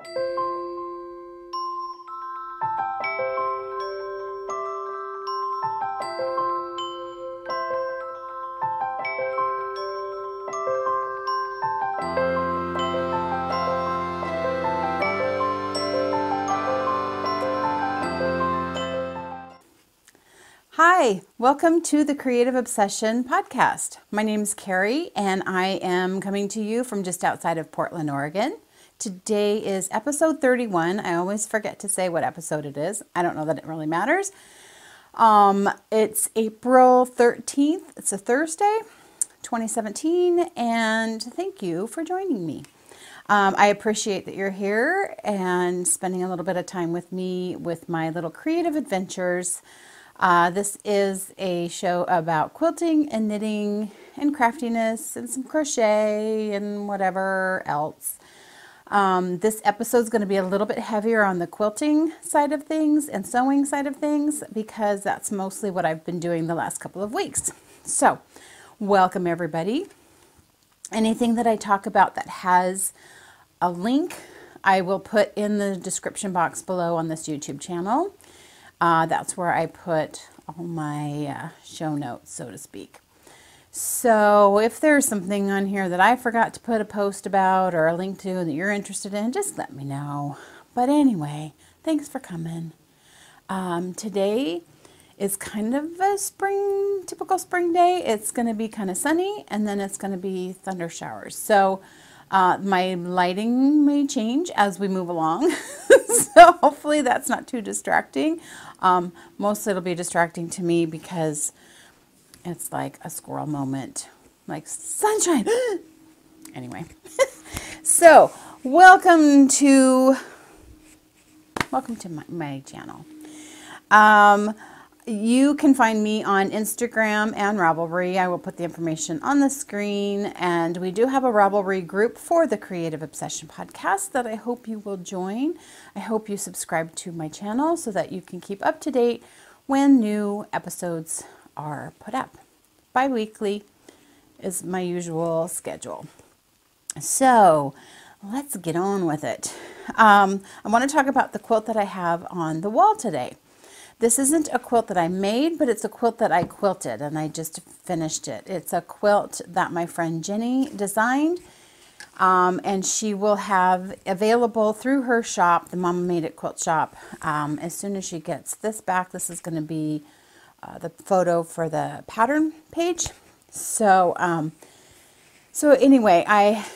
Hi, welcome to the Creative Obsession podcast. My name is Carie and I am coming to you from just outside of Portland, Oregon. Today is episode 31. I always forget to say what episode it is. I don't know that it really matters. It's April 13th. It's a Thursday, 2017, and thank you for joining me. I appreciate that you're here and spending a little bit of time with me with my little creative adventures. This is a show about quilting and knitting and craftiness and some crochet and whatever else. This episode is going to be a little bit heavier on the quilting side of things and sewing side of things because that's mostly what I've been doing the last couple of weeks. So, welcome everybody. Anything that I talk about that has a link, I will put in the description box below on this YouTube channel. That's where I put all my show notes, so to speak. So if there's something on here that I forgot to put a post about or a link to that you're interested in, just let me know. But anyway, thanks for coming. Today is kind of a typical spring day. It's going to be kind of sunny and then it's going to be thunder showers. So my lighting may change as we move along. So hopefully that's not too distracting. Mostly it'll be distracting to me because it's like a squirrel moment, like sunshine. Anyway, so welcome to my channel. You can find me on Instagram and Ravelry. I will put the information on the screen. And we do have a Ravelry group for the Creative Obsession podcast that I hope you will join. I hope you subscribe to my channel so that you can keep up to date when new episodes are put up. Bi-weekly is my usual schedule. So let's get on with it. I want to talk about the quilt that I have on the wall today. This isn't a quilt that I made, but it's a quilt that I quilted and I just finished it. It's a quilt that my friend Jenny designed, and she will have available through her shop, the Momma Made It Quilt Shop. As soon as she gets this back, this is going to be the photo for the pattern page. So anyway, I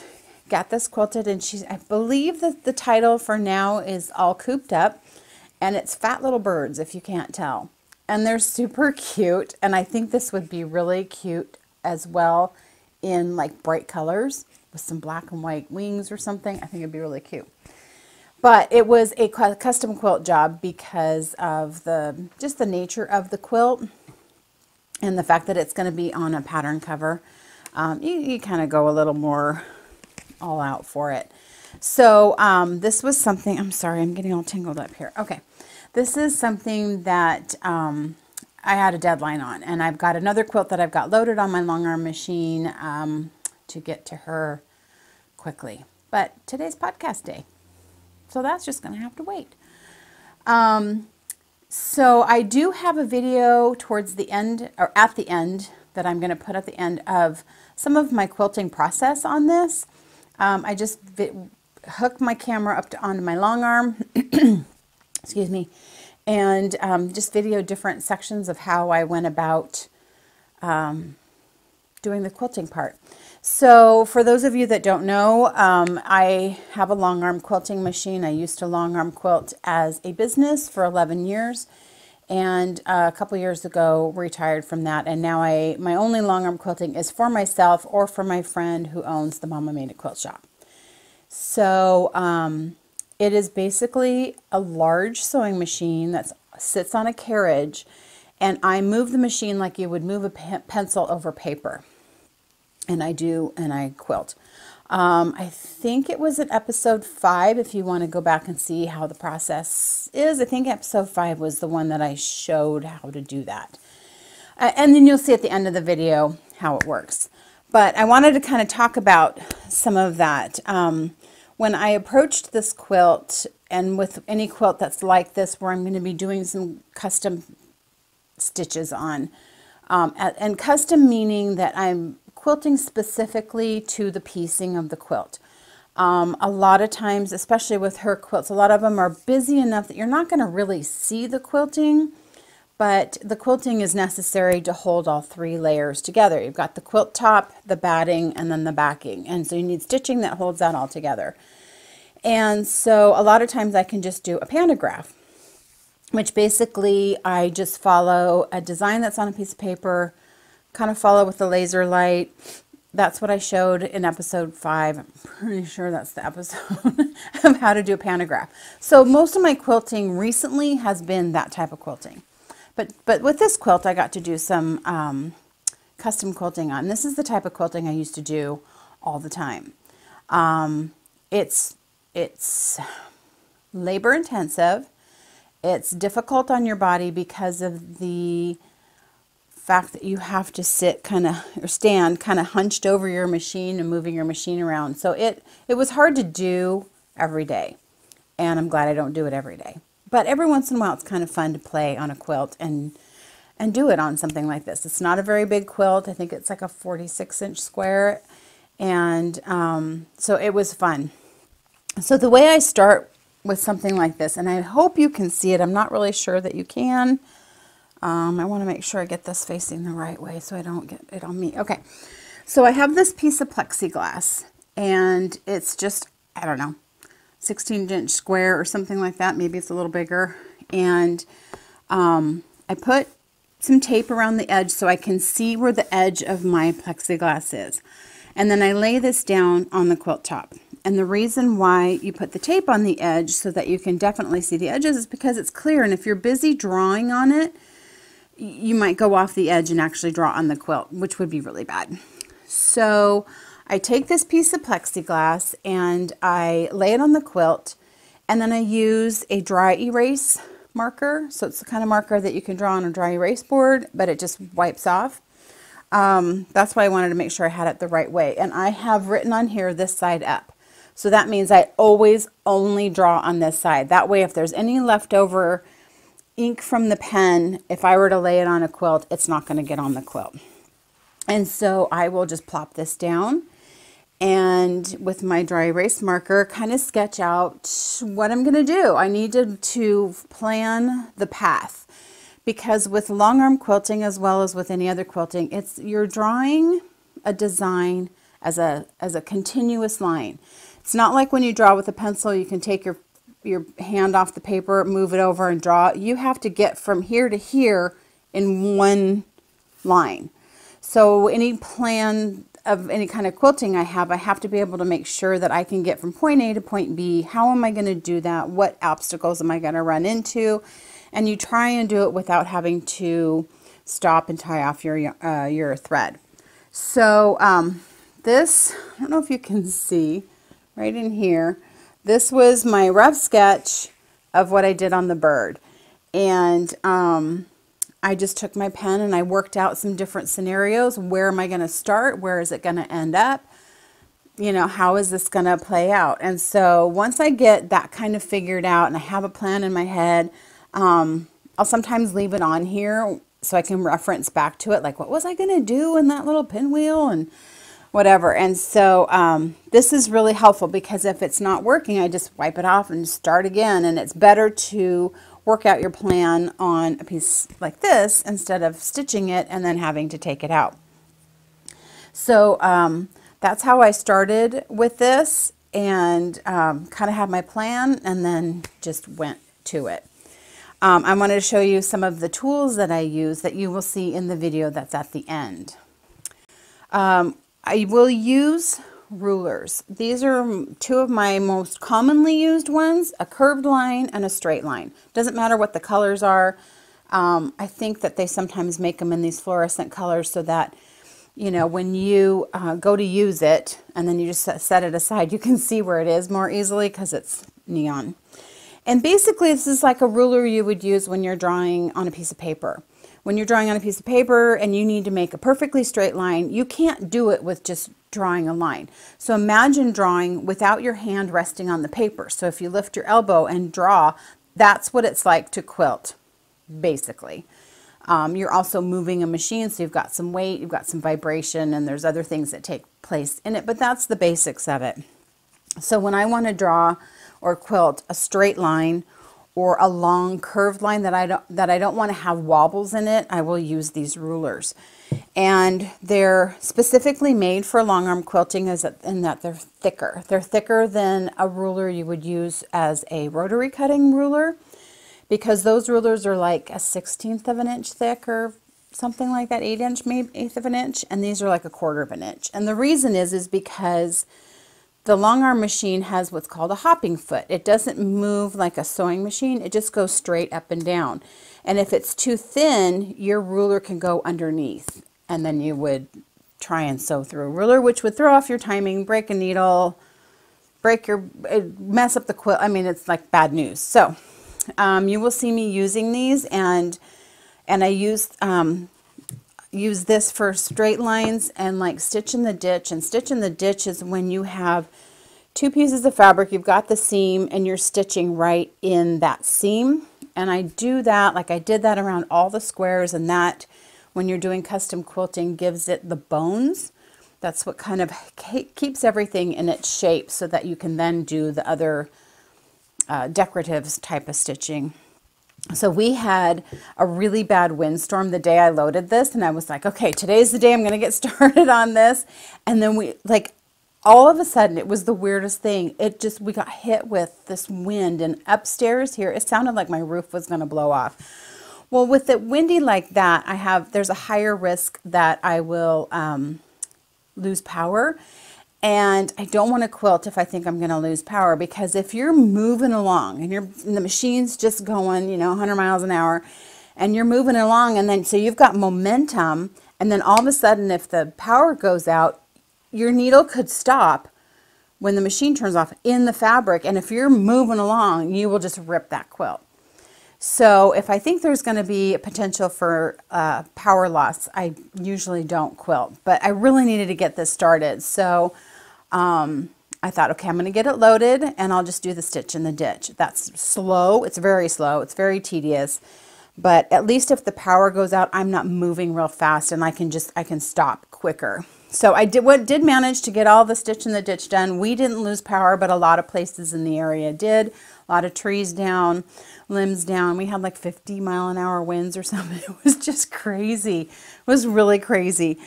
got this quilted, and I believe that the title for now is All Cooped Up. And it's Fat Little Birds, if you can't tell. And they're super cute. And I think this would be really cute as well in like bright colors with some black and white wings or something. I think it'd be really cute. But it was a custom quilt job because of just the nature of the quilt and the fact that it's going to be on a pattern cover. You kind of go a little more all out for it. So this was something, I'm sorry, I'm getting all tangled up here. Okay, this is something that I had a deadline on, and I've got another quilt that I've got loaded on my long arm machine to get to her quickly. But today's podcast day, so that's just going to have to wait. So I do have a video towards the end, or at the end, that I'm going to put at the end of some of my quilting process on this. I just hooked my camera up onto my long arm, excuse me, and just video different sections of how I went about doing the quilting part. So for those of you that don't know, I have a long arm quilting machine. I used to long arm quilt as a business for 11 years, and a couple years ago retired from that, and now my only long arm quilting is for myself or for my friend who owns the Momma Made It Quilt Shop. So it is basically a large sewing machine that sits on a carriage, and I move the machine like you would move a pencil over paper. And I do, and I quilt. I think it was in episode 5, if you want to go back and see how the process is. I think episode 5 was the one that I showed how to do that. And then you'll see at the end of the video how it works. But I wanted to kind of talk about some of that. when I approached this quilt, and with any quilt that's like this where I'm going to be doing some custom stitches on, and custom meaning that I'm quilting specifically to the piecing of the quilt. A lot of times, especially with her quilts, a lot of them are busy enough that you're not going to really see the quilting, but the quilting is necessary to hold all 3 layers together. You've got the quilt top, the batting, and then the backing. And so you need stitching that holds that all together. And so a lot of times I can just do a pantograph, which basically I just follow a design that's on a piece of paper, kind of follow with the laser light. That's what I showed in episode 5. I'm pretty sure that's the episode of how to do a pantograph. So most of my quilting recently has been that type of quilting. But with this quilt, I got to do some custom quilting on. This is the type of quilting I used to do all the time. It's labor intensive. It's difficult on your body because of the fact that you have to sit or stand kind of hunched over your machine and moving your machine around. So it was hard to do every day, and I'm glad I don't do it every day. But every once in a while, it's kind of fun to play on a quilt and do it on something like this. It's not a very big quilt. I think it's like a 46-inch square, and so it was fun. So the way I start with something like this, and I hope you can see it. I'm not really sure that you can. I want to make sure I get this facing the right way so I don't get it on me. Okay, so I have this piece of plexiglass, and it's just, I don't know, 16-inch square or something like that. Maybe it's a little bigger. And I put some tape around the edge so I can see where the edge of my plexiglass is. And then I lay this down on the quilt top. And the reason why you put the tape on the edge so that you can definitely see the edges is because it's clear. And if you're busy drawing on it, you might go off the edge and actually draw on the quilt, which would be really bad. So I take this piece of plexiglass and I lay it on the quilt, and then I use a dry erase marker. So it's the kind of marker that you can draw on a dry erase board, but it just wipes off. That's why I wanted to make sure I had it the right way. And I have written on here this side up. So that means I always only draw on this side. That way, if there's any leftover ink from the pen, if I were to lay it on a quilt, it's not going to get on the quilt. And so I will just plop this down and with my dry erase marker kind of sketch out what I'm going to do. I needed to plan the path, because with long arm quilting as well as with any other quilting, you're drawing a design as a continuous line. It's not like when you draw with a pencil, you can take your hand off the paper, move it over and draw. You have to get from here to here in one line. So any plan of any kind of quilting I have to be able to make sure that I can get from point A to point B. How am I going to do that? What obstacles am I going to run into? And you try and do it without having to stop and tie off your thread. So this, I don't know if you can see right in here, this was my rough sketch of what I did on the bird. And I just took my pen and I worked out some different scenarios. Where am I going to start? Where is it going to end up? You know, how is this going to play out? And so once I get that kind of figured out and I have a plan in my head, I'll sometimes leave it on here so I can reference back to it. Like, what was I going to do in that little pinwheel and whatever. And so this is really helpful, because if it's not working, I just wipe it off and start again. And it's better to work out your plan on a piece like this instead of stitching it and then having to take it out. So that's how I started with this, and kind of had my plan and then just went to it. I wanted to show you some of the tools that I use that you will see in the video that's at the end. I will use rulers. These are two of my most commonly used ones, a curved line and a straight line. Doesn't matter what the colors are. I think that they sometimes make them in these fluorescent colors so that, you know, when you go to use it and then you just set it aside, you can see where it is more easily because it's neon. And basically this is like a ruler you would use when you're drawing on a piece of paper. when you're drawing on a piece of paper and you need to make a perfectly straight line, you can't do it with just drawing a line. So imagine drawing without your hand resting on the paper. So if you lift your elbow and draw, that's what it's like to quilt, basically. You're also moving a machine, so you've got some weight, you've got some vibration, and there's other things that take place in it, but that's the basics of it. So when I want to draw or quilt a straight line or a long curved line that I don't want to have wobbles in it, I will use these rulers. And they're specifically made for long arm quilting in that they're thicker. They're thicker than a ruler you would use as a rotary cutting ruler, because those rulers are like a 1/16 of an inch thick or something like that, 8 inch, maybe 1/8 of an inch, and these are like 1/4 of an inch. And the reason is because the long arm machine has what's called a hopping foot. It doesn't move like a sewing machine. It just goes straight up and down. And if it's too thin, your ruler can go underneath. And then you would try and sew through a ruler, which would throw off your timing, break a needle, mess up the quilt. I mean, it's like bad news. So you will see me using these, and I use this for straight lines and like stitch in the ditch. And stitch in the ditch is when you have 2 pieces of fabric, you've got the seam, and you're stitching right in that seam. And I do that, like I did that around all the squares, and that, when you're doing custom quilting, gives it the bones. That's what kind of keeps everything in its shape, so that you can then do the other decorative type of stitching. So we had a really bad windstorm the day I loaded this, and I was like, okay, today's the day I'm going to get started on this. And then all of a sudden, it was the weirdest thing. We got hit with this wind, and upstairs here, it sounded like my roof was going to blow off. Well, with it windy like that, there's a higher risk that I will lose power. And I don't want to quilt if I think I'm going to lose power, because if you're moving along and the machine's just going, 100 miles an hour, and you're moving along, and then so you've got momentum, and then all of a sudden if the power goes out, your needle could stop when the machine turns off in the fabric, and if you're moving along, you will just rip that quilt. So if I think there's going to be a potential for power loss, I usually don't quilt, but I really needed to get this started. So I thought, okay, I'm going to get it loaded, and I'll just do the stitch in the ditch. That's slow. It's very slow. It's very tedious, but at least if the power goes out, I'm not moving real fast, and I can stop quicker. So I did manage to get all the stitch in the ditch done. We didn't lose power, but a lot of places in the area did. A lot of trees down, limbs down. We had like 50-mile-an-hour winds or something. It was just crazy. It was really crazy.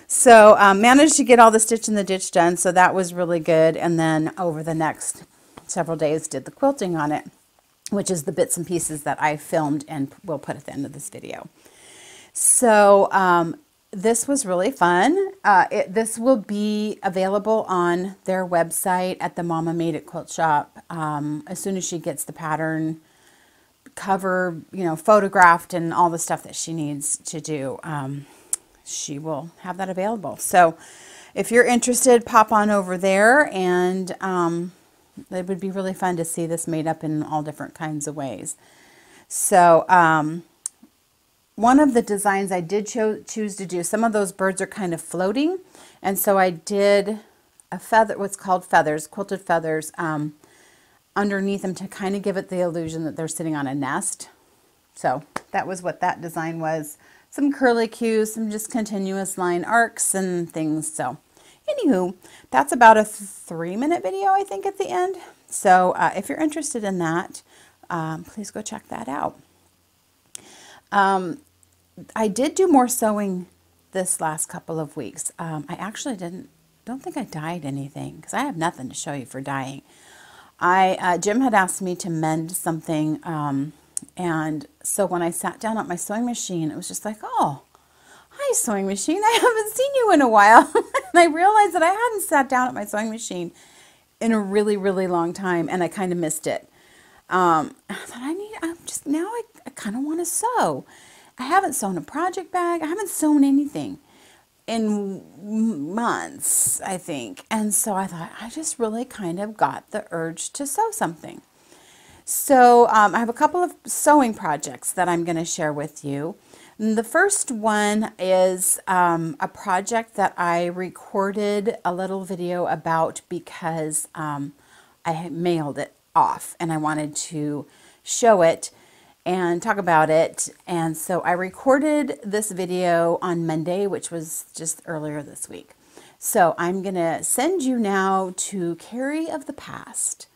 So managed to get all the stitch in the ditch done, so that was really good. And then over the next several days did the quilting on it, which is the bits and pieces that I filmed and will put at the end of this video. So this was really fun. This will be available on their website at the Momma Made It Quilt Shop as soon as she gets the pattern cover, photographed, and all the stuff that she needs to do. She will have that available. So if you're interested, pop on over there, and it would be really fun to see this made up in all different kinds of ways. So one of the designs I did choose to do, some of those birds are kind of floating, and so I did a feather, what's called feathers, quilted feathers, underneath them to kind of give it the illusion that they're sitting on a nest. So that was what that design was. Some curlicues, some just continuous line arcs and things. So anywho, that's about a 3-minute video, I think, at the end. So if you're interested in that, please go check that out. I did do more sewing this last couple of weeks. I actually don't think I dyed anything, because I have nothing to show you for dyeing. Jim had asked me to mend something, and so when I sat down at my sewing machine, it was just like, oh, hi sewing machine, I haven't seen you in a while. And I realized that I hadn't sat down at my sewing machine in a really, really long time, and I kind of missed it. I thought I kind of want to sew. I haven't sewn a project bag. I haven't sewn anything in months, I think. And so I thought, I just really kind of got the urge to sew something. So I have a couple of sewing projects that I'm going to share with you. The first one is a project that I recorded a little video about because I mailed it off and I wanted to show it and talk about it. And so I recorded this video on Monday, which was just earlier this week. So I'm going to send you now to Carrie of the Past.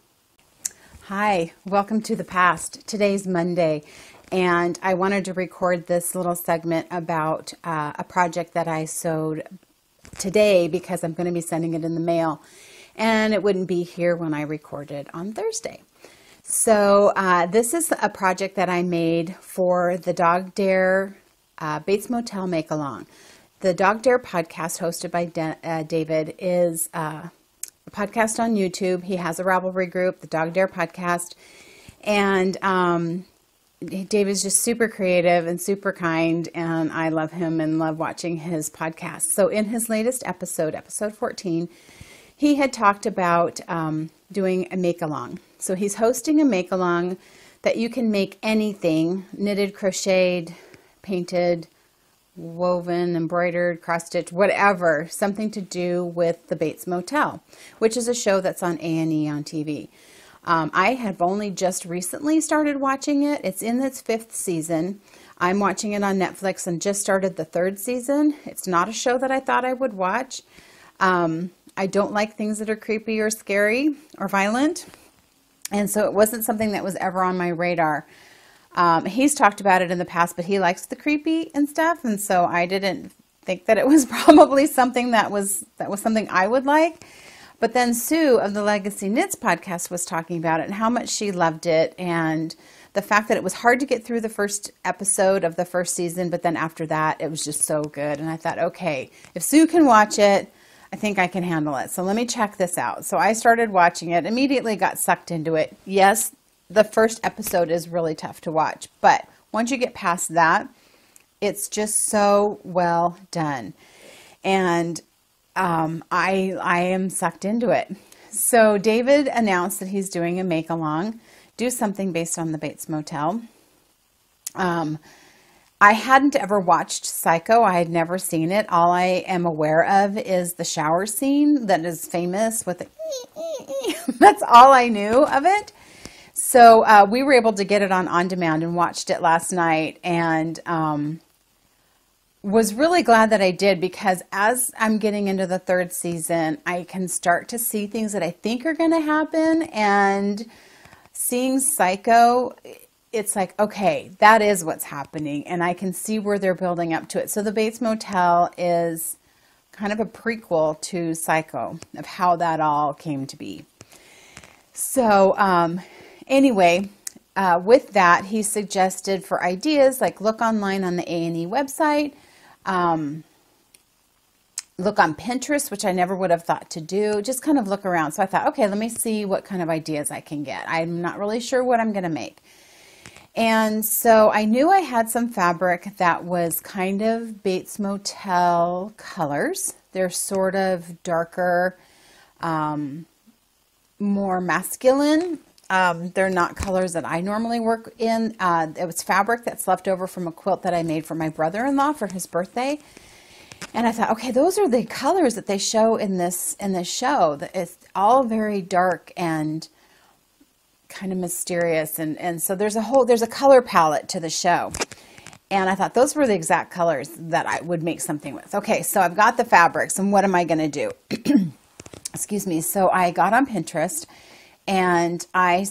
Hi, welcome to the past. Today's Monday. And I wanted to record this little segment about a project that I sewed today because I'm going to be sending it in the mail and it wouldn't be here when I recorded on Thursday. So this is a project that I made for the Dog Dare Bates Motel Make-Along. The Dog Dare podcast hosted by David is a podcast on YouTube. He has a Ravelry group, the Dog Dare podcast. And David's just super creative and super kind, and I love him and love watching his podcast. So in his latest episode, episode 14, he had talked about doing a make-along. So he's hosting a make-along that you can make anything, knitted, crocheted, painted, woven, embroidered, cross-stitched, whatever, something to do with the Bates Motel, which is a show that's on A&E on TV. I have only just recently started watching it. It's in its 5th season. I'm watching it on Netflix and just started the 3rd season. It's not a show that I thought I would watch. I don't like things that are creepy or scary or violent. And so it wasn't something that was ever on my radar. He's talked about it in the past, but he likes the creepy and stuff. And so I didn't think that it was probably something that was something I would like. But then Sue of the Legacy Knits podcast was talking about it and how much she loved it and the fact that it was hard to get through the first episode of the 1st season, but then after that, it was just so good. And I thought, okay, if Sue can watch it, I think I can handle it. So let me check this out. So I started watching it, immediately got sucked into it. Yes, the first episode is really tough to watch, but once you get past that, it's just so well done. And I am sucked into it. So David announced that he's doing a make-along, do something based on the Bates Motel. I hadn't ever watched Psycho. I had never seen it. All I am aware of is the shower scene that is famous with the that's all I knew of it. So we were able to get it on demand and watched it last night, and was really glad that I did, because as I'm getting into the 3rd season, I can start to see things that I think are going to happen. And seeing Psycho, it's like, okay, that is what's happening. And I can see where they're building up to it. So the Bates Motel is kind of a prequel to Psycho of how that all came to be. So anyway, with that, he suggested for ideas, like look online on the A&E website. Look on Pinterest, which I never would have thought to do, just kind of look around. So I thought, okay, let me see what kind of ideas I can get. I'm not really sure what I'm going to make. And so I knew I had some fabric that was kind of Bates Motel colors. They're sort of darker, more masculine. They're not colors that I normally work in. It was fabric that's left over from a quilt that I made for my brother-in-law for his birthday. And I thought, okay, those are the colors that they show in this show. It's all very dark and kind of mysterious. And so there's a color palette to the show. And I thought those were the exact colors that I would make something with. Okay, so I've got the fabrics, and what am I going to do? Excuse me. So I got on Pinterest, and I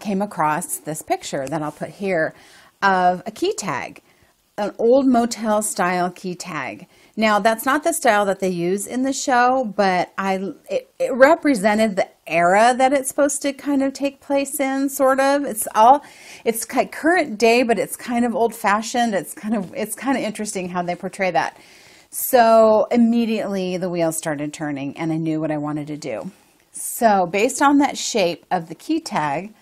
came across this picture that I'll put here of a key tag, an old motel style key tag. Now, that's not the style that they use in the show, but it represented the era that it's supposed to kind of take place in, sort of. It's kind of current day, but it's kind of old fashioned. It's kind of interesting how they portray that. So immediately the wheels started turning, and I knew what I wanted to do. So based on that shape of the key tag,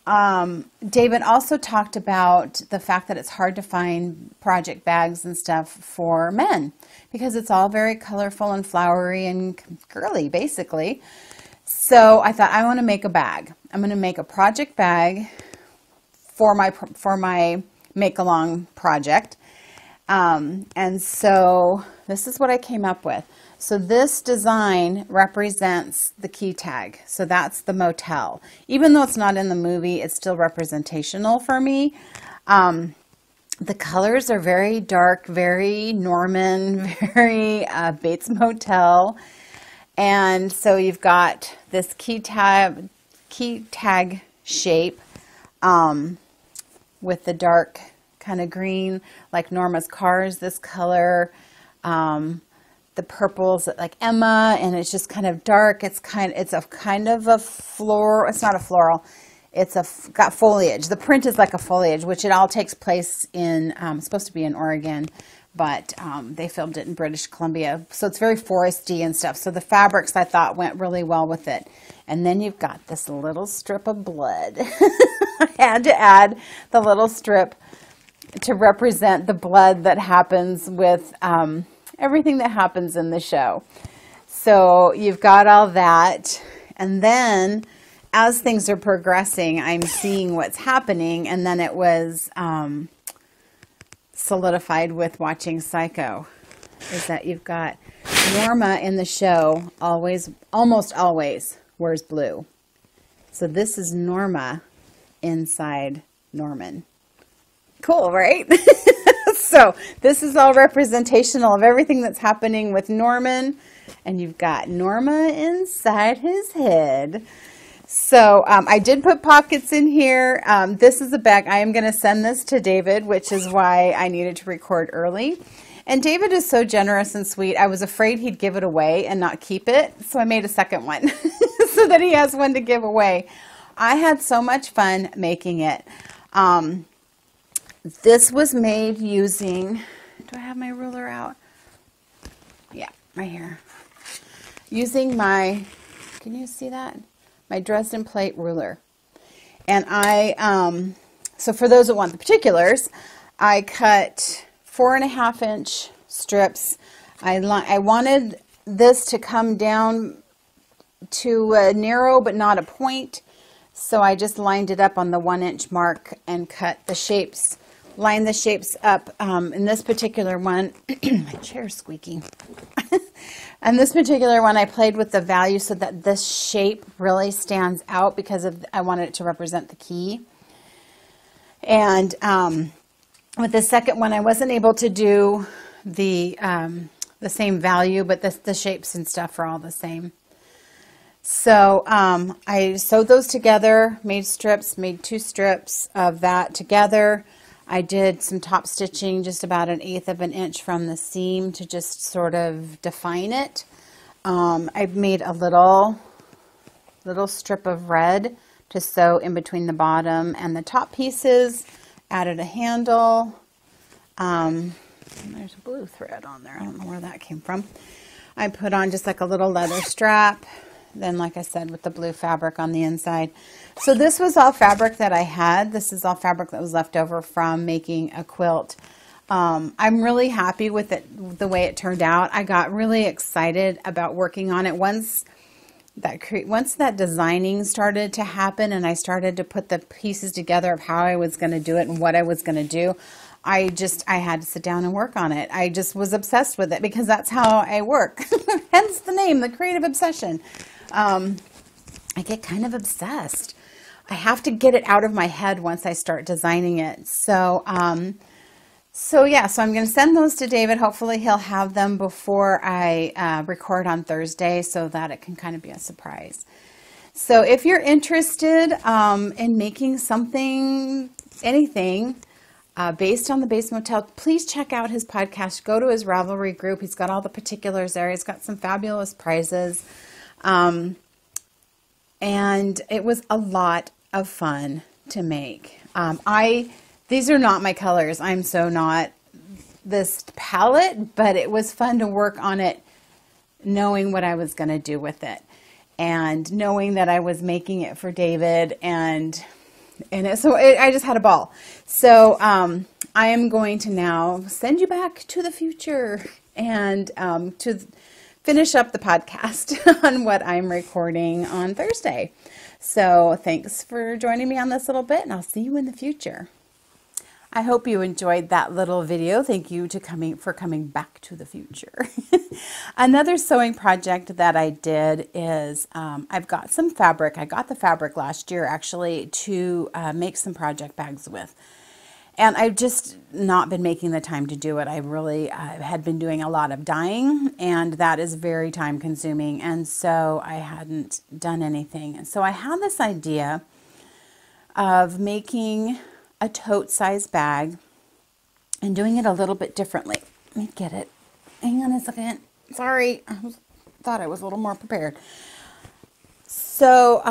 David also talked about the fact that it's hard to find project bags and stuff for men because it's all very colorful and flowery and girly, basically. So I thought, I want to make a bag. I'm going to make a project bag for my make-along project. And so this is what I came up with. So this design represents the key tag. So that's the motel. Even though it's not in the movie, it's still representational for me. The colors are very dark, very Norman, very Bates Motel. And so you've got this key tag shape with the dark kind of green, like Norma's car is this color. The purple's like Emma, and it's just kind of dark. It's a kind of a floral. It's not a floral. It's got foliage. The print is like a foliage, which it all takes place in. It's supposed to be in Oregon, but they filmed it in British Columbia, so it's very foresty and stuff. So the fabrics I thought went really well with it. And then you've got this little strip of blood. I had to add the little strip to represent the blood that happens with everything that happens in the show. So you've got all that, and then as things are progressing, I'm seeing what's happening, and then it was solidified with watching Psycho, is that you've got Norma in the show almost always wears blue. So this is Norma inside Norman. Cool, right? So this is all representational of everything that's happening with Norman, and you've got Norma inside his head. So I did put pockets in here. This is a bag. I am going to send this to David, which is why I needed to record early. And David is so generous and sweet. I was afraid he'd give it away and not keep it, so I made a second one so that he has one to give away. I had so much fun making it. This was made using, do I have my ruler out? Yeah, right here. Using my, can you see that? My Dresden plate ruler. And so for those that want the particulars, I cut 4.5-inch strips. I wanted this to come down to a narrow but not a point. So I just lined it up on the 1-inch mark and cut the shapes. Line the shapes up. In this particular one, my chair's squeaking. And this particular one, I played with the value so that this shape really stands out because I wanted it to represent the key. And with the second one, I wasn't able to do the same value, but the shapes and stuff are all the same. So I sewed those together, made strips, made 2 strips of that together. I did some top stitching, just about 1/8 of an inch from the seam to just sort of define it. I made a little strip of red to sew in between the bottom and the top pieces. Added a handle. There's a blue thread on there. I don't know where that came from. I put on just like a little leather strap. Then, like I said, with the blue fabric on the inside. So this was all fabric that I had. This is all fabric that was left over from making a quilt. I'm really happy with it, the way it turned out. I got really excited about working on it once that designing started to happen and I started to put the pieces together of how I was going to do it and what I was going to do. I had to sit down and work on it. I just was obsessed with it because that's how I work. Hence the name, the creative obsession. I get kind of obsessed. I have to get it out of my head once I start designing it. So I'm going to send those to David. Hopefully he'll have them before I record on Thursday so that it can kind of be a surprise. So if you're interested in making something, anything, based on the Bates Motel, please check out his podcast. Go to his Ravelry group. He's got all the particulars there. He's got some fabulous prizes. And it was a lot of fun to make. These are not my colors. I'm so not this palette, but it was fun to work on it knowing what I was going to do with it and knowing that I was making it for David I just had a ball. So I am going to now send you back to the future and to finish up the podcast on what I'm recording on Thursday. So thanks for joining me on this little bit, and I'll see you in the future. I hope you enjoyed that little video. Thank you for coming back to the future. Another sewing project that I did is I've got some fabric. I got the fabric last year actually to make some project bags with. And I've just not been making the time to do it. I really had been doing a lot of dyeing, and that is very time consuming. And so I hadn't done anything. And so I had this idea of making a tote size bag and doing it a little bit differently. Let me get it. Hang on a second. Sorry, thought I was a little more prepared. So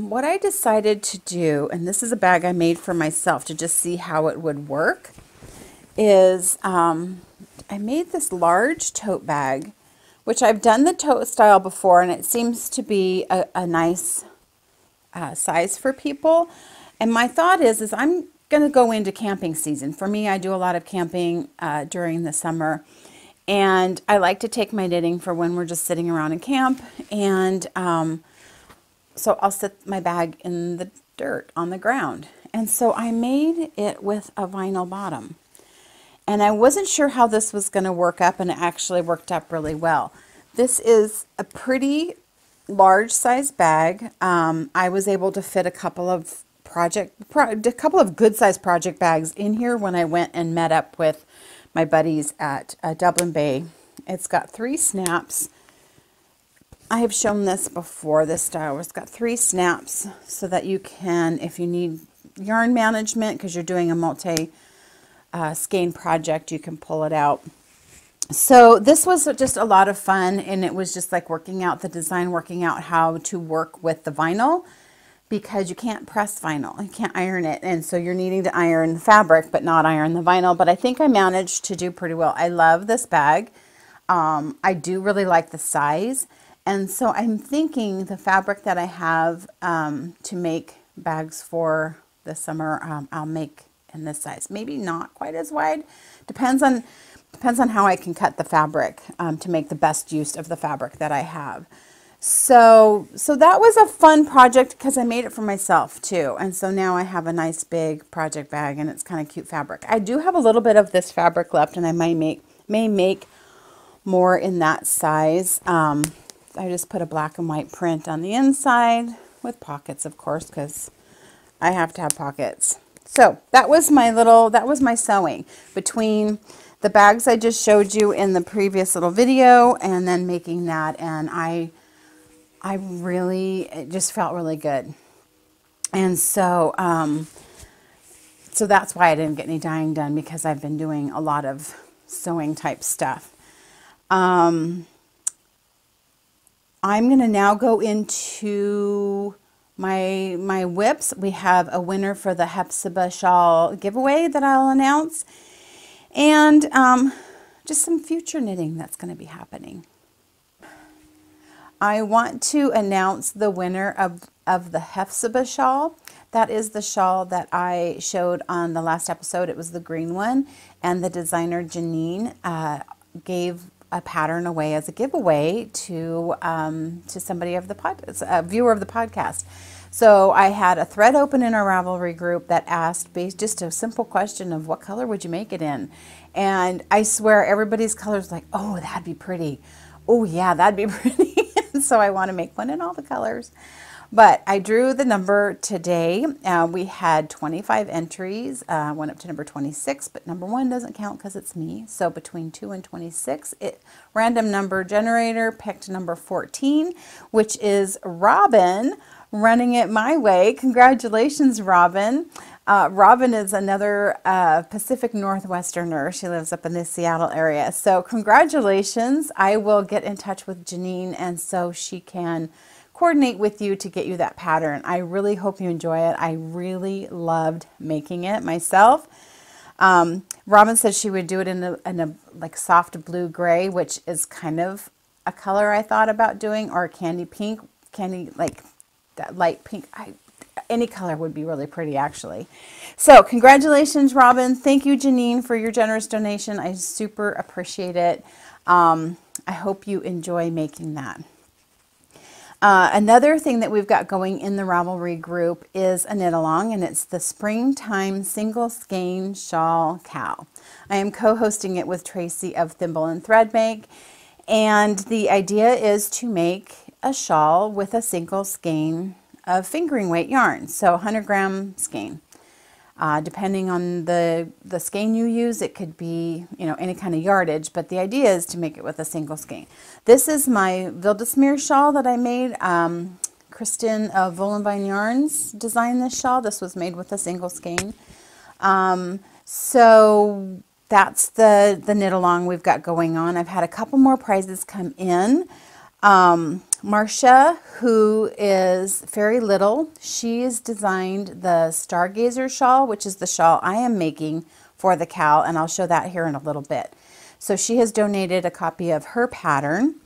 what I decided to do, and this is a bag I made for myself to just see how it would work, is I made this large tote bag, which I've done the tote style before, and it seems to be a nice size for people. And my thought is I'm going to go into camping season. For me, I do a lot of camping during the summer, and I like to take my knitting for when we're just sitting around in camp. And so I'll set my bag in the dirt on the ground. And so I made it with a vinyl bottom. And I wasn't sure how this was going to work up, and it actually worked up really well. This is a pretty large size bag. I was able to fit a couple of good size project bags in here when I went and met up with my buddies at Dublin Bay. It's got 3 snaps. I have shown this before, this style. It's got 3 snaps so that you can, if you need yarn management, because you're doing a multi-skein project, you can pull it out. So this was just a lot of fun, and it was just like working out the design, working out how to work with the vinyl, because you can't press vinyl, you can't iron it, and so you're needing to iron the fabric but not iron the vinyl. But I think I managed to do pretty well. I love this bag. I do really like the size. And so I'm thinking the fabric that I have to make bags for this summer, I'll make in this size. Maybe not quite as wide. Depends on how I can cut the fabric to make the best use of the fabric that I have. So that was a fun project because I made it for myself too. And so now I have a nice big project bag, and it's kind of cute fabric. I do have a little bit of this fabric left, and I may make more in that size. I just put a black and white print on the inside with pockets, of course, because I have to have pockets. So that was my sewing between the bags I just showed you in the previous little video and then making that. And it just felt really good. And so, so that's why I didn't get any dyeing done, because I've been doing a lot of sewing type stuff. I'm going to now go into my whips. We have a winner for the Hepzibah Shawl giveaway that I'll announce. And just some future knitting that's going to be happening. I want to announce the winner of the Hepzibah shawl. That is the shawl that I showed on the last episode. It was the green one. And the designer Janine gave a pattern away as a giveaway to somebody of a viewer of the podcast. So I had a thread open in our Ravelry group that asked just a simple question of what color would you make it in? And I swear everybody's colors like, oh, that'd be pretty. Oh yeah, that'd be pretty. So I want to make one in all the colors. But I drew the number today. We had 25 entries, went up to number 26, but number 1 doesn't count because it's me. So between 2 and 26, random number generator picked number 14, which is Robin, running it my way. Congratulations, Robin. Robin is another Pacific Northwesterner. She lives up in the Seattle area. So congratulations. I will get in touch with Janine, and so she can coordinate with you to get you that pattern. I really hope you enjoy it. I really loved making it myself. Robin said she would do it in a like soft blue gray, which is kind of a color I thought about doing, or candy pink, like that light pink. Any color would be really pretty, actually. So congratulations, Robin. Thank you, Janine, for your generous donation. I super appreciate it. I hope you enjoy making that. Another thing that we've got going in the Ravelry group is a knit along, and it's the Springtime Single Skein Shawl Cow. I am co-hosting it with Tracy of Thimble and Threadmake, and the idea is to make a shawl with a single skein of fingering weight yarn, so 100-gram skein. Depending on the skein you use, it could be, you know, any kind of yardage, but the idea is to make it with a single skein. This is my Meer shawl that I made. Kristen of Voolenvine Yarns designed this shawl. This was made with a single skein. So that's the knit along we've got going on. I've had a couple more prizes come in. Marsha, who is Fairy Little, she's designed the Stargazer shawl, which is the shawl I am making for the cow, and I'll show that here in a little bit. So she has donated a copy of her pattern.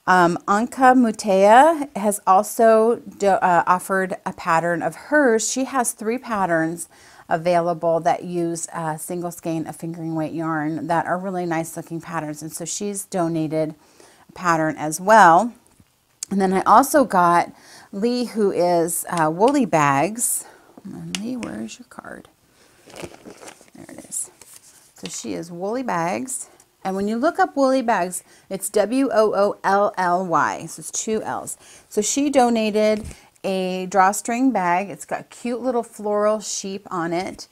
Anka Mutea has also offered a pattern of hers. She has 3 patterns available that use a single skein of fingering weight yarn that are really nice looking patterns, and so she's donated a pattern as well. And then I also got Lee, who is Woolly Bags. Lee, where's your card? There it is. So she is Woolly Bags. And when you look up Woolly Bags, it's W-O-O-L-L-Y. So it's 2 L's. So she donated a drawstring bag. It's got cute little floral sheep on it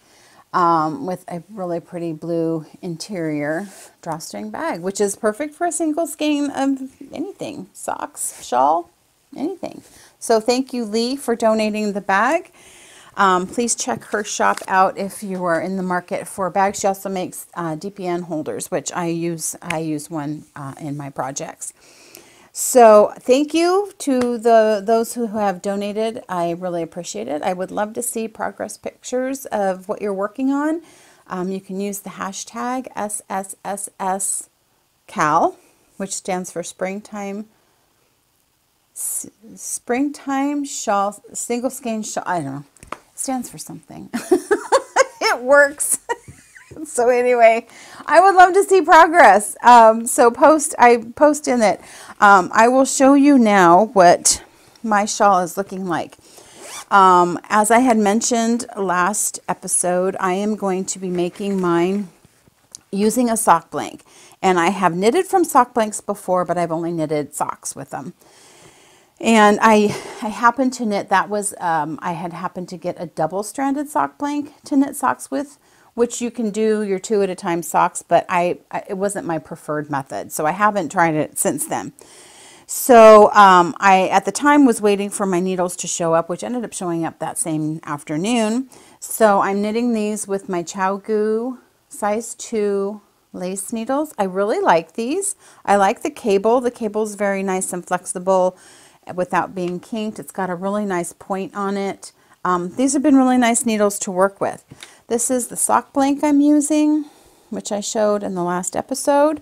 with a really pretty blue interior drawstring bag, which is perfect for a single skein of anything, socks, shawl, anything. So thank you, Lee, for donating the bag. Please check her shop out if you are in the market for bags. She also makes DPN holders, which I use one in my projects. So thank you to those who have donated. I really appreciate it. I would love to see progress pictures of what you're working on. You can use the hashtag SSSSCal, which stands for Springtime Shawl, Single Skein Shawl. I don't know. It stands for something. It works. So anyway, I would love to see progress. So I post in it. I will show you now what my shawl is looking like. As I had mentioned last episode, I am going to be making mine using a sock blank. And I have knitted from sock blanks before, but I've only knitted socks with them. And I happened to knit, I had happened to get a double-stranded sock blank to knit socks with, which you can do your 2 at a time socks, but it wasn't my preferred method, so I haven't tried it since then. So I, at the time, was waiting for my needles to show up, which ended up showing up that same afternoon. So I'm knitting these with my ChowGoo size 2 lace needles. I really like these. I like the cable. The cable is very nice and flexible without being kinked. It's got a really nice point on it. These have been really nice needles to work with. This is the sock blank I'm using, which I showed in the last episode.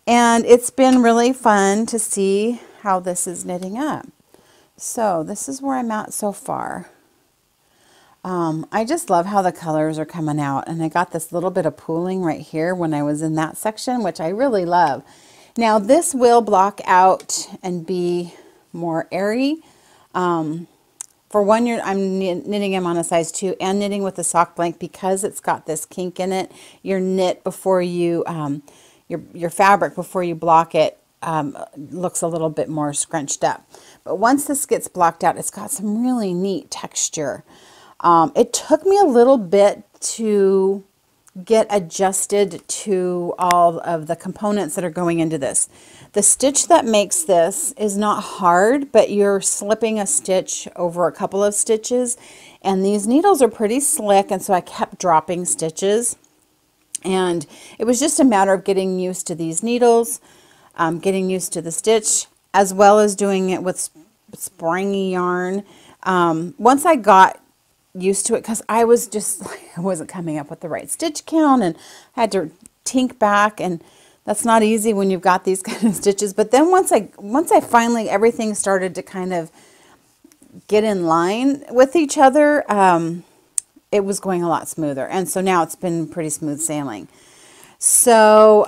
And it's been really fun to see how this is knitting up. So this is where I'm at so far. I just love how the colors are coming out. And I got this little bit of pooling right here when I was in that section, which I really love. Now this will block out and be more airy. For one, I'm knitting them on a size 2 and knitting with a sock blank because it's got this kink in it. Your knit before you, your fabric before you block it looks a little bit more scrunched up. But once this gets blocked out, it's got some really neat texture. It took me a little bit to get adjusted to all of the components that are going into this. The stitch that makes this is not hard, but you're slipping a stitch over a couple of stitches, and these needles are pretty slick, and so I kept dropping stitches. And it was just a matter of getting used to these needles, getting used to the stitch, as well as doing it with springy yarn. Once I got used to it, because I wasn't coming up with the right stitch count, and I had to tink back, and that's not easy when you've got these kind of stitches. But then once I finally, everything started to kind of get in line with each other, it was going a lot smoother. And so now it's been pretty smooth sailing. So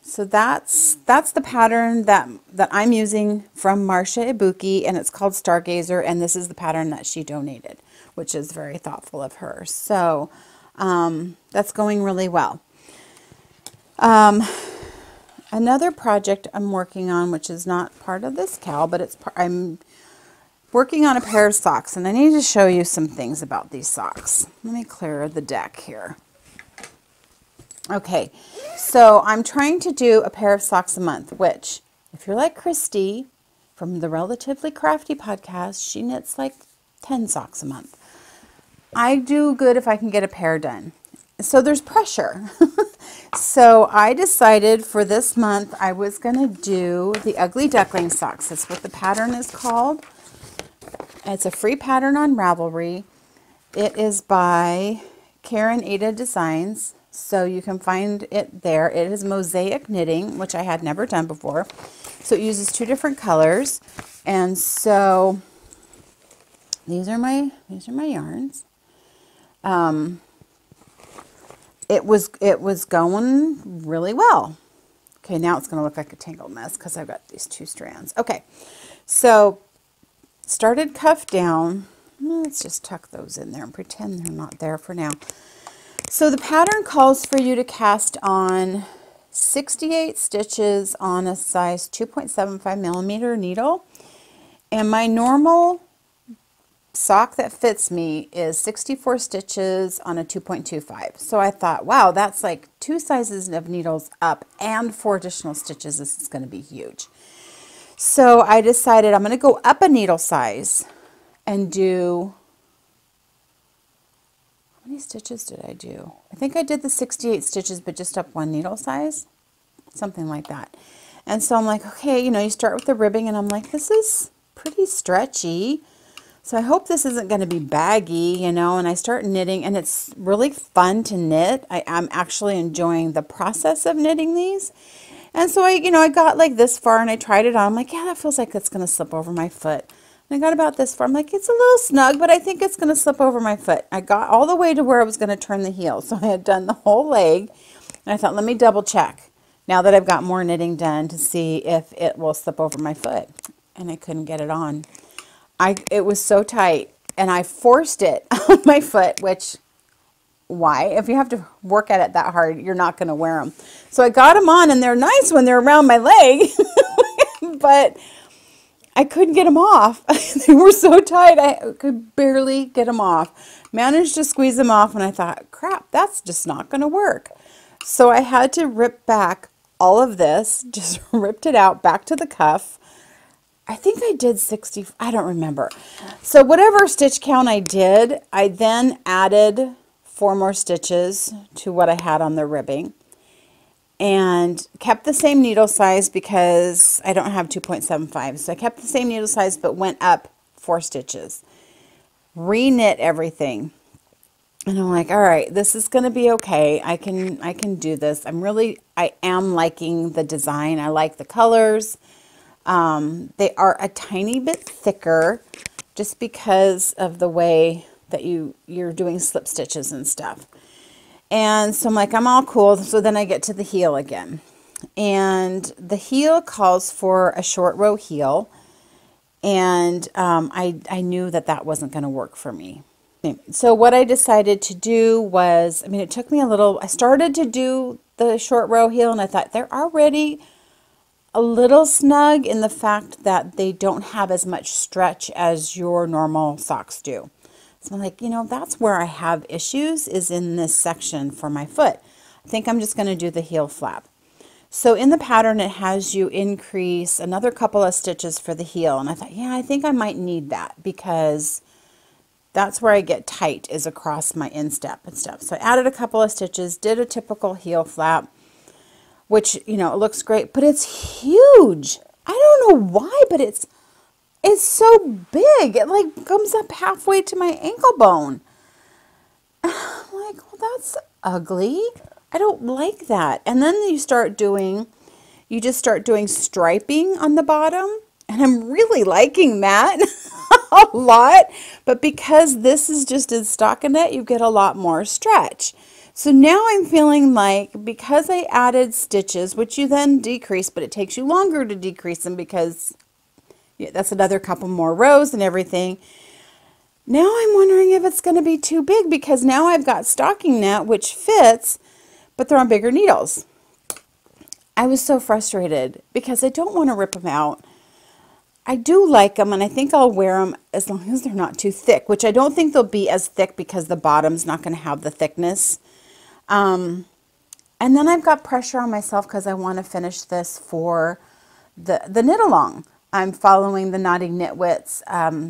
So that's the pattern that I'm using from Marsha Ibuki, and it's called Stargazer, and this is the pattern that she donated, which is very thoughtful of her. So that's going really well. Another project I'm working on, which is not part of this cowl, but I'm working on a pair of socks, and I need to show you some things about these socks. Let me clear the deck here. Okay, so I'm trying to do a pair of socks a month, which, if you're like Christy from the Relatively Crafty podcast, she knits like 10 socks a month. I do good if I can get a pair done. So there's pressure. So I decided for this month I was going to do the Ugly Duckling socks. That's what the pattern is called. It's a free pattern on Ravelry. It is by Karen Ada Designs. So you can find it there. It is mosaic knitting, which I had never done before. So it uses 2 different colors. And so these are my yarns. It was going really well. Okay, now it's going to look like a tangled mess because I've got these 2 strands. Okay, so started cuff down. Let's just tuck those in there and pretend they're not there for now. So the pattern calls for you to cast on 68 stitches on a size 2.75 millimeter needle. And my normal sock that fits me is 64 stitches on a 2.25. So I thought, wow, that's like 2 sizes of needles up and 4 additional stitches. This is going to be huge. So I decided I'm going to go up a needle size and do... How many stitches did I do? I think I did the 68 stitches, but just up 1 needle size, something like that. And so I'm like, okay, you know, you start with the ribbing, and I'm like, this is pretty stretchy. So I hope this isn't going to be baggy, you know, and I start knitting, and it's really fun to knit. I'm actually enjoying the process of knitting these. And so I got like this far, and I tried it on. I'm like, yeah, that feels like it's going to slip over my foot. And I got about this far. I'm like, it's a little snug, but I think it's going to slip over my foot. I got all the way to where I was going to turn the heel. So I had done the whole leg. And I thought, let me double check now that I've got more knitting done to see if it will slip over my foot. And I couldn't get it on. It was so tight. And I forced it on my foot, which, why? If you have to work at it that hard, you're not going to wear them. So I got them on, and they're nice when they're around my leg. But I couldn't get them off. They were so tight, I could barely get them off. Managed to squeeze them off, and I thought, crap, that's just not going to work. So I had to rip back all of this, just ripped it out back to the cuff. I think I did 60, I don't remember. So whatever stitch count I did, I then added 4 more stitches to what I had on the ribbing. And kept the same needle size because I don't have 2.75. So I kept the same needle size but went up 4 stitches. Re-knit everything. And I'm like, all right, this is going to be okay. I can do this. I am liking the design. I like the colors. They are a tiny bit thicker just because of the way that you're doing slip stitches and stuff. And so I'm like, I'm all cool. So then I get to the heel again. And the heel calls for a short row heel. And I knew that wasn't going to work for me. So what I decided to do was, it took me a little, I started to do the short row heel, and I thought they're already a little snug in the fact that they don't have as much stretch as your normal socks do. So I'm like, that's where I have issues, is in this section for my foot. I think I'm just going to do the heel flap. So in the pattern, it has you increase another couple of stitches for the heel. And I thought, yeah, I think I might need that because that's where I get tight, is across my instep and stuff. So I added a couple of stitches, did a typical heel flap, which, it looks great, but it's huge. I don't know why, but it's so big. It like comes up halfway to my ankle bone. I'm like, well, that's ugly. I don't like that. And then you just start doing striping on the bottom. And I'm really liking that a lot. But because this is just in stockinette, you get a lot more stretch. So now I'm feeling like because I added stitches, which you then decrease, but it takes you longer to decrease them because that's another couple more rows and everything. Now I'm wondering if it's going to be too big because now I've got stocking net, which fits, but they're on bigger needles. I was so frustrated because I don't want to rip them out. I do like them, and I think I'll wear them as long as they're not too thick, which I don't think they'll be as thick because the bottom's not going to have the thickness. And then I've got pressure on myself because I want to finish this for the knit along. I'm following the Knotting Knitwits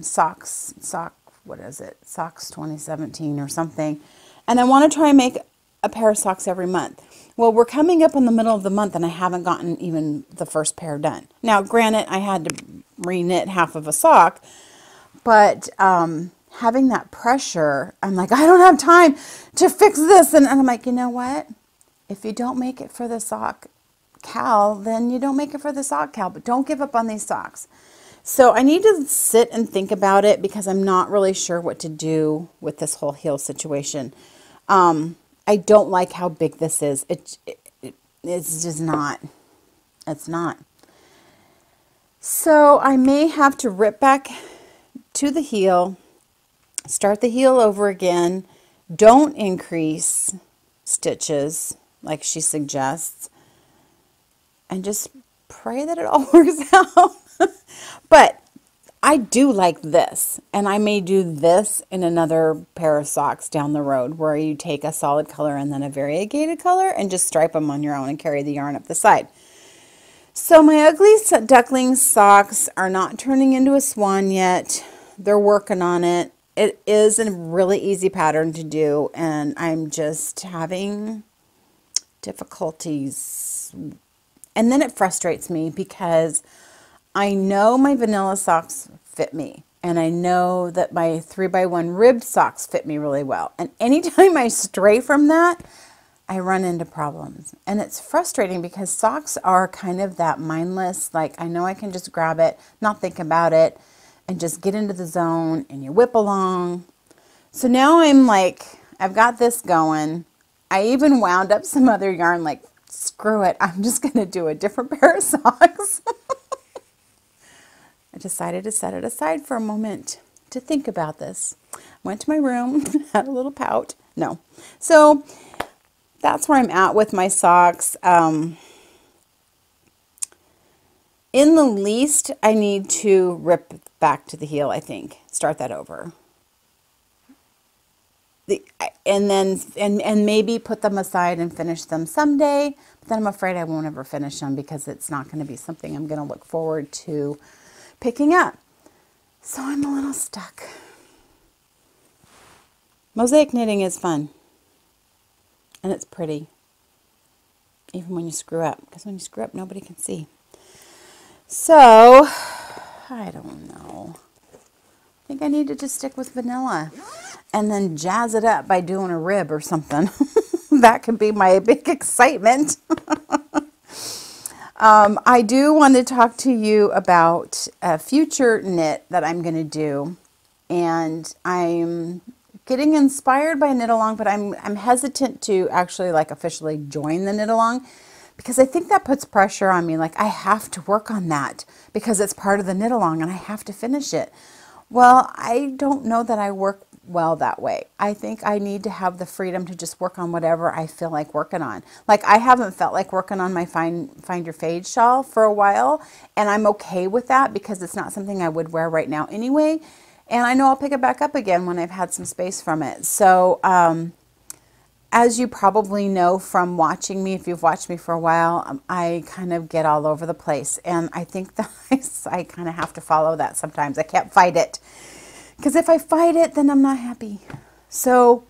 Socks 2017 or something. And I want to try and make a pair of socks every month. Well, we're coming up in the middle of the month and I haven't gotten even the first pair done. Now, granted, I had to re-knit half of a sock, but having that pressure, I'm like, I don't have time to fix this. And I'm like, you know what? If you don't make it for the sock cal, then you don't make it for the sock cal, but don't give up on these socks. So I need to sit and think about it because I'm not really sure what to do with this whole heel situation. I don't like how big this is. It's just not. It's not. So I may have to rip back to the heel, start the heel over again. Don't increase stitches like she suggests, and just pray that it all works out. But I do like this, and I may do this in another pair of socks down the road where you take a solid color and then a variegated color and just stripe them on your own and carry the yarn up the side. So my ugly duckling socks are not turning into a swan yet. They're working on it. It is a really easy pattern to do, and I'm just having difficulties. And then it frustrates me because I know my vanilla socks fit me, and I know that my 3x1 ribbed socks fit me really well. And anytime I stray from that, I run into problems. And it's frustrating because socks are kind of that mindless, like I know I can just grab it, not think about it, and just get into the zone, and you whip along. So now I'm like, I've got this going. I even wound up some other yarn, like, screw it, I'm just going to do a different pair of socks. I decided to set it aside for a moment to think about this. Went to my room, had a little pout. No. So that's where I'm at with my socks. In the least, I need to rip back to the heel, I think. Start that over. And maybe put them aside and finish them someday. But then I'm afraid I won't ever finish them because it's not going to be something I'm going to look forward to picking up. So I'm a little stuck. Mosaic knitting is fun. And it's pretty. Even when you screw up. Because when you screw up, nobody can see. So, I don't know. I think I need to just stick with vanilla. And then jazz it up by doing a rib or something. That could be my big excitement. I do want to talk to you about a future knit that I'm going to do. And I'm getting inspired by knit along, but I'm hesitant to actually like officially join the knit along because I think that puts pressure on me. Like I have to work on that because it's part of the knit along and I have to finish it. Well, I don't know that I work well that way. I think I need to have the freedom to just work on whatever I feel like working on. Like I haven't felt like working on my Find Your Fade shawl for a while, and I'm okay with that because it's not something I would wear right now anyway. And I know I'll pick it back up again when I've had some space from it. So as you probably know from watching me, if you've watched me for a while, I kind of get all over the place. And I think that I kind of have to follow that sometimes. I can't fight it. Because if I fight it, then I'm not happy. So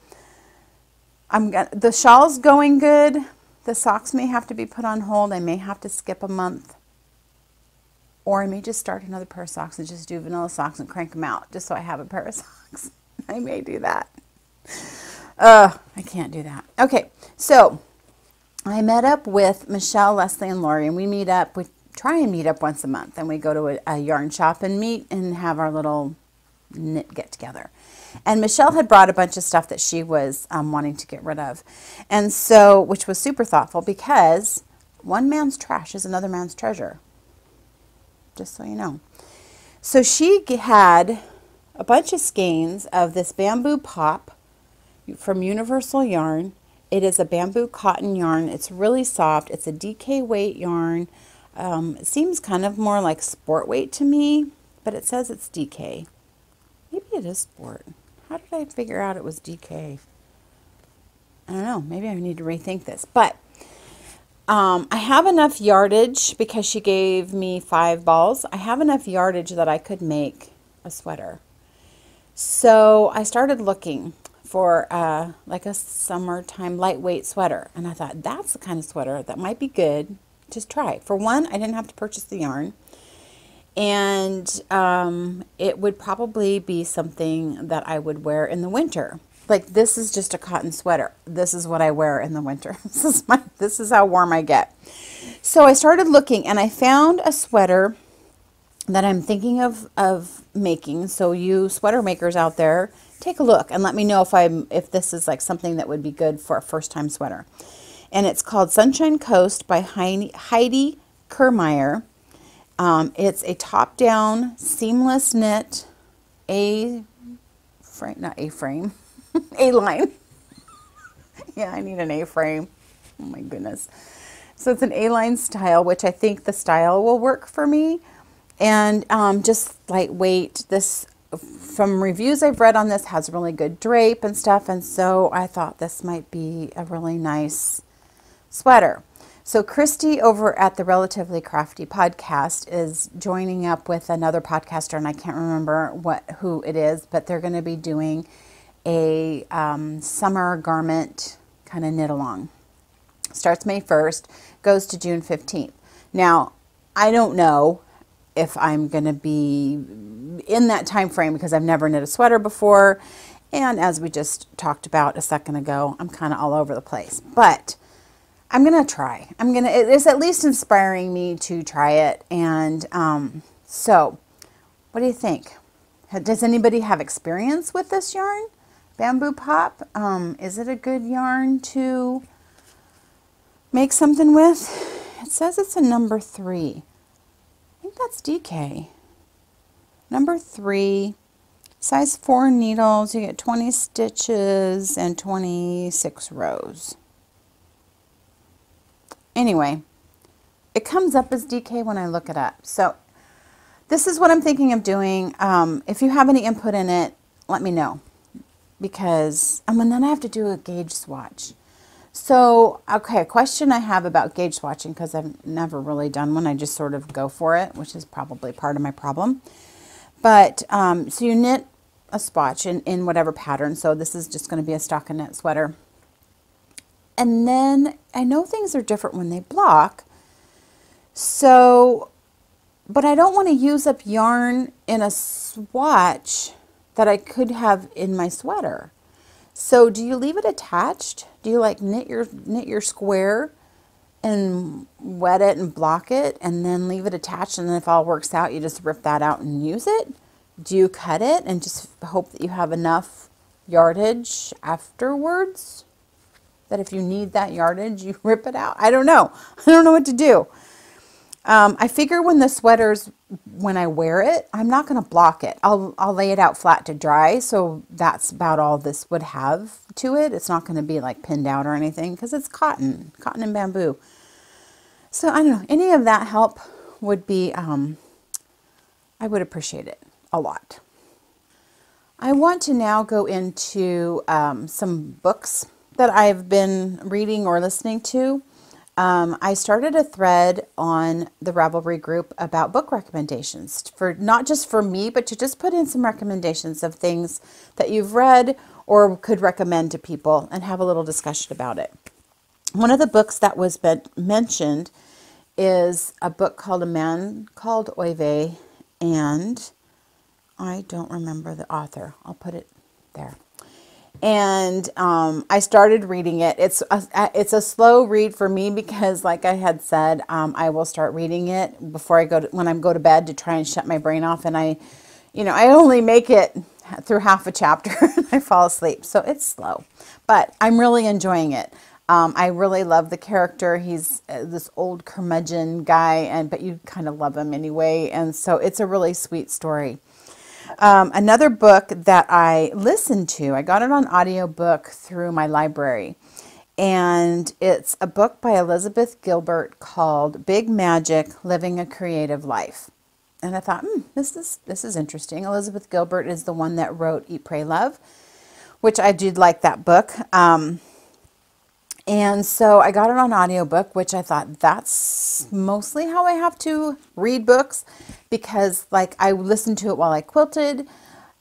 the shawl's going good. The socks may have to be put on hold. I may have to skip a month. Or I may just start another pair of socks and just do vanilla socks and crank them out just so I have a pair of socks. I may do that. I can't do that. Okay, so I met up with Michelle, Leslie, and Lori, and we try and meet up once a month, and we go to a yarn shop and meet and have our little knit get together. And Michelle had brought a bunch of stuff that she was wanting to get rid of. And so, which was super thoughtful, because one man's trash is another man's treasure. Just so you know. So she had a bunch of skeins of this bamboo pop from Universal Yarn. It is a bamboo cotton yarn. It's really soft. It's a DK weight yarn. It seems kind of more like sport weight to me, but it says it's DK. Maybe it is sport. How did I figure out it was DK? I don't know. Maybe I need to rethink this. But I have enough yardage, because she gave me 5 balls. I have enough yardage that I could make a sweater. So I started looking for like a summertime lightweight sweater. And I thought, that's the kind of sweater that might be good to try. For one, I didn't have to purchase the yarn. And it would probably be something that I would wear in the winter. Like, this is just a cotton sweater. This is what I wear in the winter. This is how warm I get. So I started looking, and I found a sweater that I'm thinking of making. So you sweater makers out there, take a look and let me know if this is like something that would be good for a first-time sweater. And it's called Sunshine Coast by Heidi Kermeyer. It's a top-down seamless knit A-line. Yeah, I need an A-frame. Oh my goodness. So it's an A-line style, which I think the style will work for me. And just lightweight. This, from reviews I've read on this, has really good drape and stuff. And so I thought this might be a really nice sweater. So Christy over at the Relatively Crafty podcast is joining up with another podcaster, and I can't remember who it is, but they're going to be doing a summer garment kind of knit along. Starts May 1st, goes to June 15th. Now, I don't know if I'm going to be in that time frame, because I've never knit a sweater before. And as we just talked about a second ago, I'm kind of all over the place. But I'm going to try. It's at least inspiring me to try it. And so, what do you think? Does anybody have experience with this yarn? Bamboo pop? Is it a good yarn to make something with? It says it's a number 3. I think that's DK. Number 3, size 4 needles. You get 20 stitches and 26 rows. Anyway, it comes up as DK when I look it up. So this is what I'm thinking of doing. If you have any input in it, let me know, because and then I have to do a gauge swatch. So, okay, a question I have about gauge swatching, because I've never really done one. I just sort of go for it, which is probably part of my problem. But, so you knit a swatch in whatever pattern. So this is just going to be a stockinette sweater. And then I know things are different when they block. So, but I don't want to use up yarn in a swatch that I could have in my sweater. So do you leave it attached? Do you like knit your square and wet it and block it and then leave it attached, and then if all works out, you just rip that out and use it? Do you cut it and just hope that you have enough yardage afterwards, that if you need that yardage, you rip it out? I don't know. I don't know what to do. I figure when the sweater's, when I wear it, I'm not going to block it. I'll lay it out flat to dry. So that's about all this would have to it. It's not going to be like pinned out or anything, because it's cotton and bamboo. So I don't know, any of that help would be, I would appreciate it a lot. I want to now go into some books that I've been reading or listening to. I started a thread on the Ravelry group about book recommendations, for not just for me, but to just put in some recommendations of things that you've read or could recommend to people and have a little discussion about it. One of the books that was mentioned is a book called A Man Called Oive, and I don't remember the author. I'll put it there. And I started reading it. It's a slow read for me, because like I had said, I will start reading it before I go to, when I go to bed, to try and shut my brain off. And I only make it through half a chapter and I fall asleep. So it's slow, but I'm really enjoying it. I really love the character. He's this old curmudgeon guy, but you kind of love him anyway. And so it's a really sweet story. Another book that I listened to, I got it on audiobook through my library. And it's a book by Elizabeth Gilbert called Big Magic, Living a Creative Life. And I thought, this is interesting. Elizabeth Gilbert is the one that wrote Eat, Pray, Love, which I did like that book. And so I got it on audiobook, which I thought that's mostly how I have to read books, because like I listened to it while I quilted.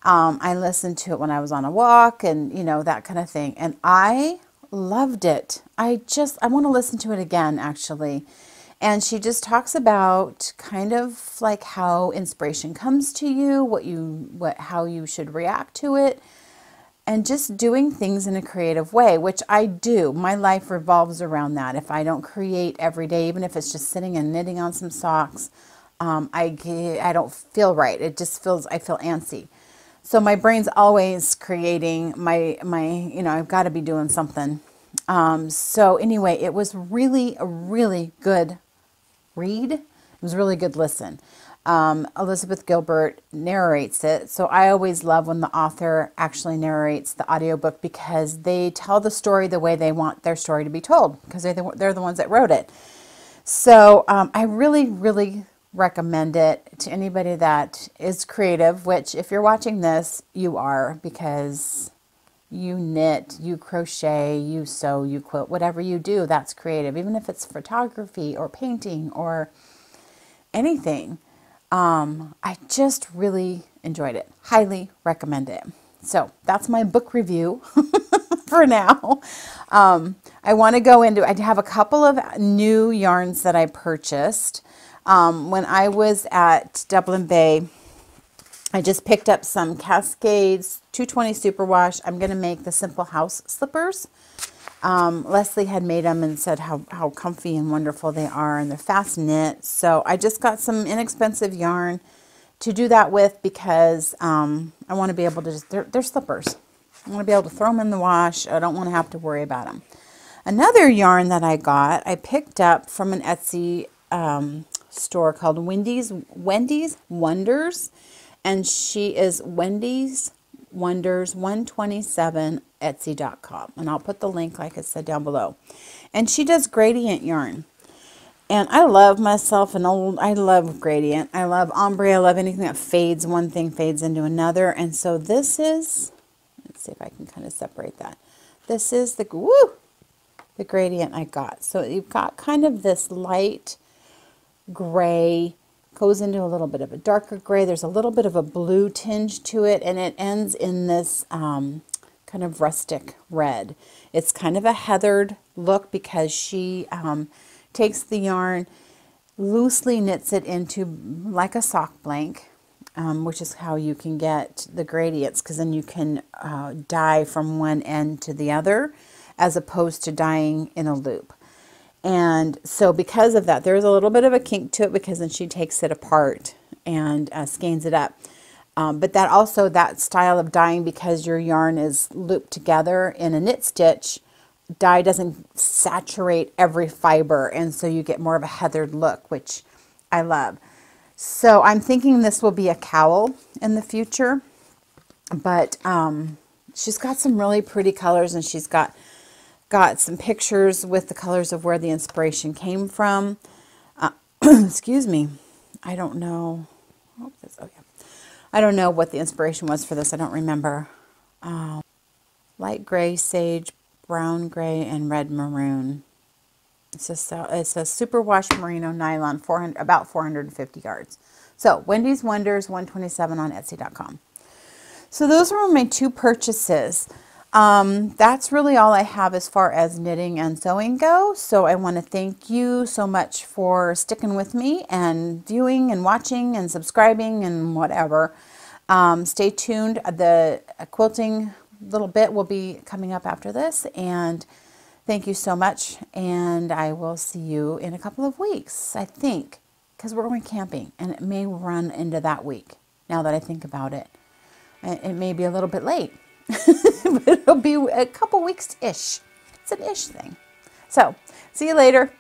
I listened to it when I was on a walk and, you know, that kind of thing. And I loved it. I want to listen to it again, actually. And she just talks about kind of like how inspiration comes to you, how you should react to it, and just doing things in a creative way, which I do. My life revolves around that. If I don't create every day, even if it's just sitting and knitting on some socks, I don't feel right. It just feels, I feel antsy. So my brain's always creating I've got to be doing something. So anyway, it was really a really good read. It was a really good listen. Elizabeth Gilbert narrates it. So I always love when the author actually narrates the audiobook, because they tell the story the way they want their story to be told, because they're the ones that wrote it. So I really, really recommend it to anybody that is creative, which if you're watching this, you are, because you knit, you crochet, you sew, you quilt, whatever you do, that's creative. Even if it's photography or painting or anything. I just really enjoyed it. Highly recommend it. So that's my book review for now. I want to go into, I have a couple of new yarns that I purchased. When I was at Dublin Bay, I just picked up some Cascades 220 Superwash. I'm going to make the Simple House slippers. Leslie had made them and said how comfy and wonderful they are, and they're fast knit. So I just got some inexpensive yarn to do that with, because I want to be able to they're slippers. I want to be able to throw them in the wash. I don't want to have to worry about them. Another yarn that I got, I picked up from an Etsy store called Wendy's Wonders. And she is Wendy's Wonders 127 Etsy.com. And I'll put the link, like I said, down below. And she does gradient yarn. And I love myself I love gradient. I love ombre. I love anything that fades. One thing fades into another. And so this is, let's see if I can kind of separate that. This is the gradient I got. So you've got kind of this light gray, goes into a little bit of a darker gray. There's a little bit of a blue tinge to it, and it ends in this kind of rustic red. It's kind of a heathered look, because she takes the yarn, loosely knits it into like a sock blank, which is how you can get the gradients, because then you can dye from one end to the other, as opposed to dyeing in a loop. And so because of that, there's a little bit of a kink to it, because then she takes it apart and skeins it up. But that style of dyeing, because your yarn is looped together in a knit stitch, dye doesn't saturate every fiber. And so you get more of a heathered look, which I love. So I'm thinking this will be a cowl in the future. But she's got some really pretty colors, and she's got some pictures with the colors of where the inspiration came from. Excuse me. I don't know. I don't know what the inspiration was for this. I don't remember. Light gray, sage, brown gray, and red maroon. It's a superwash merino nylon, about 450 yards. So Wendy's Wonders 127 on Etsy.com. So those were my two purchases. That's really all I have as far as knitting and sewing go. So I want to thank you so much for sticking with me and viewing and watching and subscribing and whatever. Stay tuned. The quilting little bit will be coming up after this, and thank you so much. And I will see you in a couple of weeks, I think, because we're going camping, and it may run into that week now that I think about it. It may be a little bit late, but it'll be a couple weeks-ish. It's an ish thing. So, see you later.